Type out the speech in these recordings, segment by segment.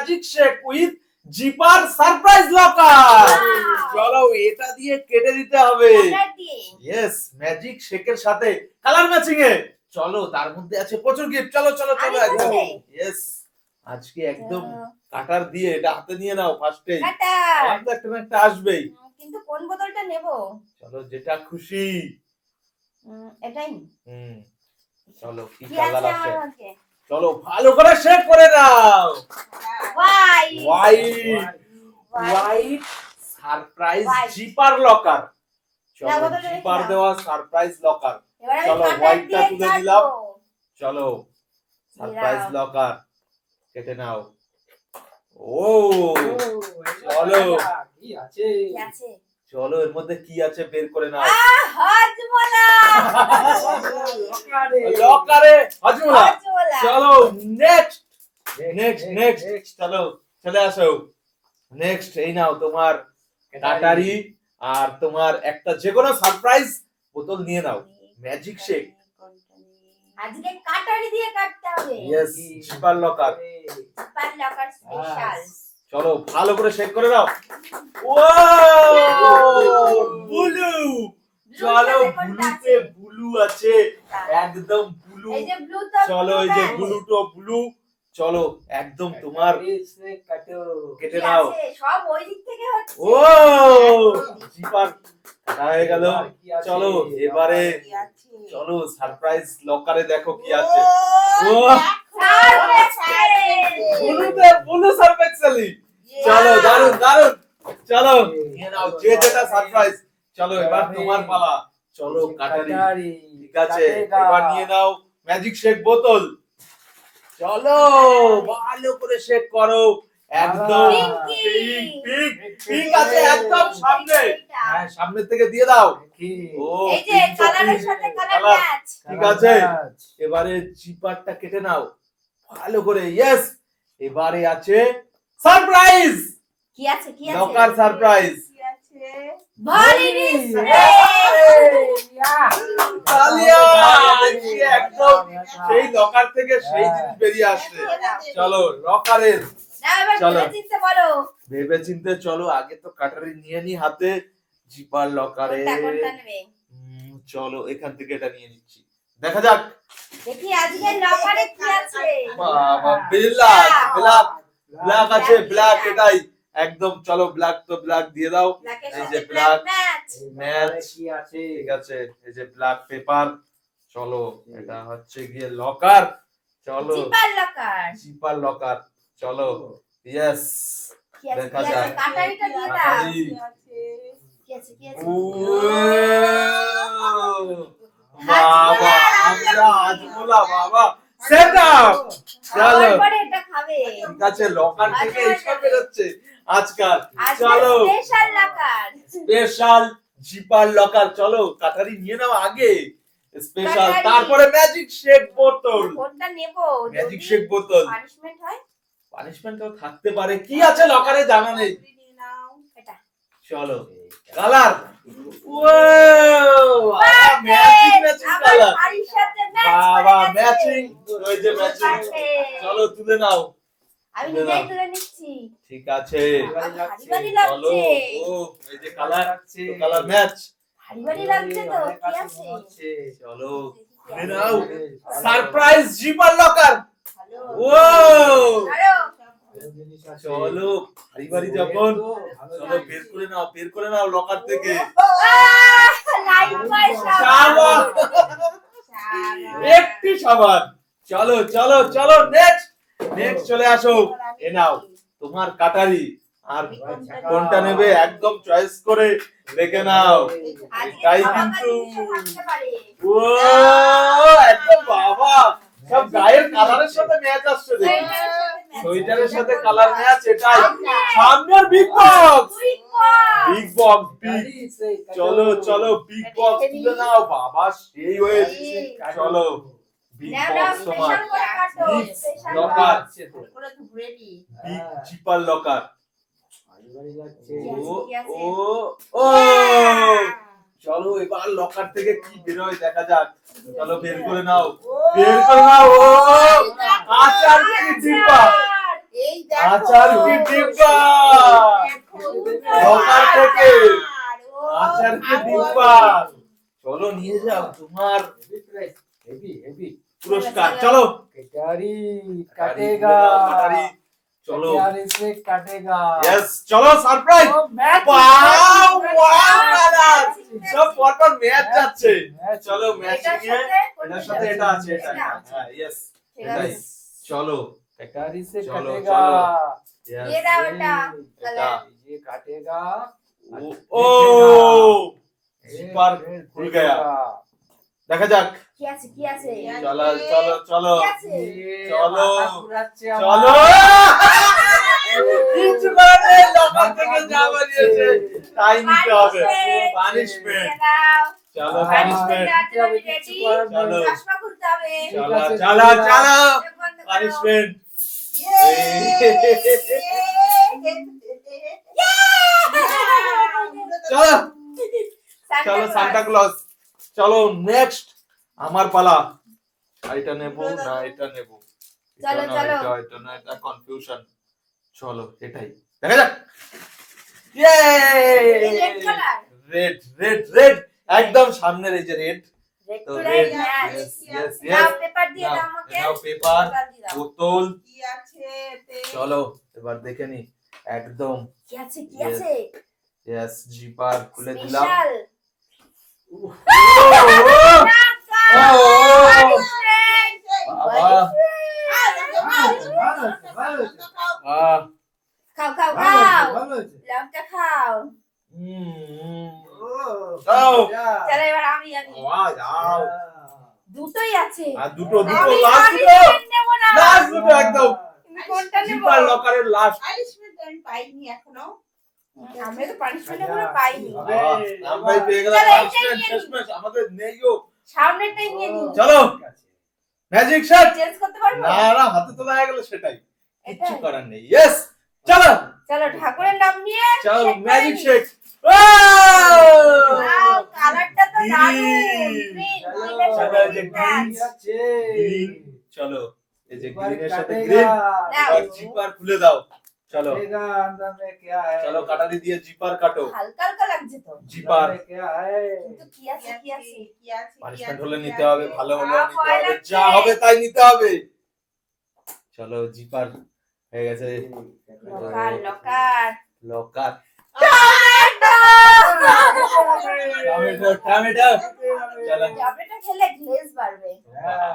Magic shake with zipper surprise locker. চলো এটা দিয়ে কেটে দিতে হবে। ইয়েস, ম্যাজিক শেকের সাথে কালার ম্যাচিং এ। চলো তার মধ্যে আছে প্রচুর গিফট। চলো চলো চলো একদম। ইয়েস, আজকে একদম কাটার দিয়ে এটা হাতে নিয়ে নাও ফার্স্টেই। আর তো একটা না একটা আসবেই। কিন্তু কোন বোতলটা নেব? চলো যেটা খুশি। এটাই। চলো কি কি কালার আছে আছে? আমার মধ্যে? চলো ভালো করে শেক করে নাও। White white surprise zipper locker. চলো বোতলটা জিপার রেখে দেওয়া সারপ্রাইজ লকার। এবার আমি চলো কাটার হোয়াইটটা দিয়ে তুলে দিলাম। কাটবো। চলো সারপ্রাইজ লকার কেটে নাও। ও চলো কি আছে? কি আছে? চলো এর মধ্যে কি আছে বের করে নাও। হজমোলা। লকারে হজমোলা। হজমোলা। চলো নেক্সট নেক্সট নেক্সট চলো চলে আসো। নেক্সট এই নাও তোমার কাটারি আর তোমার একটা যেকোনো সারপ্রাইজ বোতল নিয়ে নাও। ম্যাজিক শেক আজকে কাটারি দিয়ে কাটতে হবে। Yes zipper locker. Zipper locker special. চলো ভালো করে শেক করে নাও। ও ব্লু। চলো ব্লুতে ব্লু আছে একদম ব্লু। এই যে ব্লু তো চলো এই যে ব্লু তো ব্লু। চলো একদম তোমার কেটে নাও। সব ওই দিক থেকে হচ্ছে। ও জিপার কাটা হয়ে গেল। চলো এবারে চলো সারপ্রাইজ লকারে দেখো কি আছে। ও ব্লুতে ব্লু সারপ্রাইজ সেলি। চলো দারুন দারুন। চলো নিয়ে নাও যে যেটা সারপ্রাইজ। চলো এবার তোমার পালা। চলো কাটারি। ঠিক আছে এবার নিয়ে নাও ম্যাজিক শেক বোতল। চলো ভালো করে শেক করো একদম পিঙ্ক পিঙ্ক পিঙ্ক আছে একদম সামনে। হ্যাঁ সামনে থেকে দিয়ে দাও। ও এই যে কালারের সাথে কালার ম্যাচ। ঠিক আছে এবারে জিপারটা কেটে নাও ভালো করে। ইয়েস এবারে আছে সারপ্রাইজ। কি আছে কি আছে? Locker surprise. কি আছে? ভলিনি তালিয়া দেখি একদম সেই লকার থেকে সেই জিনিস বেরিয়ে আসছে। চলো লকারের না এবার চলো। ভেবে চিন্তে বলো। ভেবে চিন্তে চলো আগে তো কাটারি নিয়ে নি হাতে। জিপার লকারে কোনটা নেবে? চলো এখান থেকে এটা নিয়ে নিচ্ছি দেখা যাক। দেখি আজকে লকারে কি আছে। বাবা ব্ল্যাক ব্ল্যাক ব্ল্যাক আছে ব্ল্যাক এটাই একদম। চলো ব্ল্যাক তো ব্ল্যাক দিয়ে দাও। এই যে ব্ল্যাক ম্যাচ কি আছে? ঠিক আছে এই যে ব্ল্যাক পেপার। চলো এটা হচ্ছে গিয়ে লকার। চলো জিপার লকার। Zipper locker. চলো ইয়েস কি আছে দেখা কি আছে? যাক। কাটারিটা দিয়ে দাও। কাটারি। কি আছে কি আছে? ও বাবা আমরা হজমোলা বাবা সেটআপ। চলো তারপরে এটা খাবে। ঠিক আছে লকার থেকে এইসব বেরোচ্ছে আজকাল। আজকে চলো special locker. Special zipper locker. চলো কাটারি নিয়ে নাও আগে স্পেশাল কাটারি। তারপরে ম্যাজিক শেক বোতল। কোনটা নেব? ম্যাজিক শেক বোতল পানিশমেন্ট হয়? পানিশমেন্ট তো থাকতে পারে কি আছে লকারে জানা নেই। এটা। চলো কালার। ওয়াও ম্যাচিং ম্যাচিং আমার কালার। শাড়ির সাথে ম্যাচ বাবা করে গেছে। ম্যাচিং ওই যে ম্যাচিং। চলো তুলে নাও। আমি নিজেই তুলে নিচ্ছি। ঠিক আছে ভারী ভারী চলো। লাগছে। ও এই যে কালার আছে কালার ম্যাচ। ভারী ভারী লাগছে তো কি আছে? চলো খুলে নাও সারপ্রাইজ জিপার লকার। ভালো। ও আরো চলো ভারী ভারী যখন চলো বের করে নাও লকার থেকে। লাইট পয়সা। সাবান একটি সাবান। চলো চলো চলো নেক্সট নেক্সট চলে আসো। এ নাও তোমার কাটারি আর কোনটা নেবে একদম চয়েস করে দেখে নাও। এটাই কিন্তু ও একদম বাবা সব গায়ের কালারের সাথে ম্যাচ আসছে দেখি। সোয়েটারের সাথে কালার ম্যাচ এটাই। সামনের big box big box big. চলো চলো বিগ বক্স তুলে নাও বাবা সেই হয়েছে। চলো বিগ বক্স তোমার big locker big zipper locker. ও ও ও চলো এবার লকার থেকে কি বের হয় দেখা যাক। চলো বের করে নাও ও আচার কি জিপা। এই আচার কি ডিব্বা লকার থেকে আচার কি ডিব্বা চলো নিয়ে যাও তোমার পুরস্কার চলো कटारी काटेगा কাটারি, চলো कटारी से काटेगा यस চলো সারপ্রাইজ मैच ওয়াও ওয়াও সব পরপর ম্যাচ যাচ্ছে চলো ম্যাচ এটার নিয়ে সাথে এটার সাথে এটা আছে এটা হ্যাঁ यस ঠিক এটাই আছে। চলো कटारी से चलो, काटेगा Yes. ये दाও এটা এটা ये काटेगा ও জিপার খুল গয়া দেখা যাক কি আছে কি আছে চলো চলো চলো কি আছে চলো, চলো চলো কিছু মানে লকার থেকে যা বানিয়েছে তাই নিতে হবে পানিশমেন্ট চলো পানিশমেন্ট চলো। চশমা খুলতে হবে চলো চলো চলো পানিশমেন্ট চলো চলো সান্টা ক্লজ চলো নেক্সট আমার পালা এটা নেব না এটা নেব চলো, চলো। এটা না এটা কনফিউশন চলো এটাই দেখা যাক ইয়ে red colour red red red একদম সামনের এই যে রেড রেড তো to red red match yes yes নাও ইয়েস পেপার দিয়ে দাও আমাকে নাও পেপার পেপার দিয়ে দাও বোতল কি আছে এতে? চলো এবার দেখে নি একদম কি আছে কি Yes. আছে ইয়েস জিপার খুলে দিলাম স্পেশাল বাবা খাও খাও খাও লঙ্কা খাও দাও চলো এবার আমি দাও দুটোই আছে আর দুটো দুটো আমি লাস্ট আমি দুটো নেব না লাস্ট দুটো একদম তুমি কোনটা নেব জিপার লকারের লাস্ট পানিশমেন্ট আমি পাইনি এখনো। আমরা তো পানিশমেন্ট এখনো পাইনি আমরা পেয়ে গেলাম চলো, এইটাই পানিশমেন্ট নিয়ে শেষমেশ আমাদের নেইও সামনেটাই নিয়ে নিই চলো ম্যাজিক শট চেঞ্জ করতে পারবো না না হাতে তোলা হয়ে গেল সেটাই কিচ্ছু এটাই? করার নেই ইয়েস চলো চলো ঠাকুরের নাম নিয়ে চলো shake করে ম্যাজিক নিই। শেক Wow, কালারটা তো দারুণ গ্রিন গ্রিনের চলো, সাথে এই যে green match। গ্রিন চলো এই যে গ্রিনের সাথে काटेगा গ্রিন দাও। এবার জিপার খুলে দাও চলো काटेगा अंदर में क्या है চলো কাটারি দিয়ে জিপার কাটো হালকা হালকা লাগছে তো জিপার अंदर में क्या है কিন্তু কি আছে কি আছে কি আছে? পানিশমেন্ট কি হলে আছে? নিতে হবে ভালো হলে বাহ, নিতে ভয় হবে লাগছে। যা হবে তাই নিতে হবে চলো জিপার হয়ে গেছে locker locker locker tomato tomato tomato চলো টমেটো খেলে গ্লেজ বাড়বে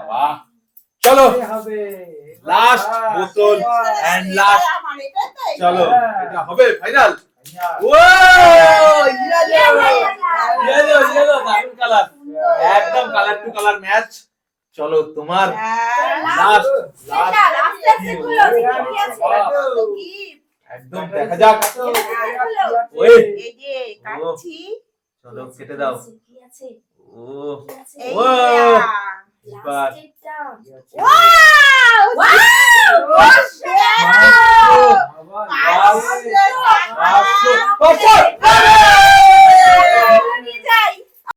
বাহ চলো ये হবে লাস্ট বোতল এন্ড লাস্ট আমার এটা তাই। চলো এটা হবে ফাইনাল ও ইয়েলো ইয়েলো দারুন কালার একদম কালার টু কালার ম্যাচ চলো তোমার লাস্ট লাস্ট সেটা আস্তে আস্তে খুলো দেখি কি আছে তো কি? একদম দেখা যাক ওই এই যে কাটছি। চলো কেটে দাও কি আছে ও কি আছে এই ও। যা। Zipper লাস্টেরটা wow! ওয়াও অসাধারণ! পাঁচশো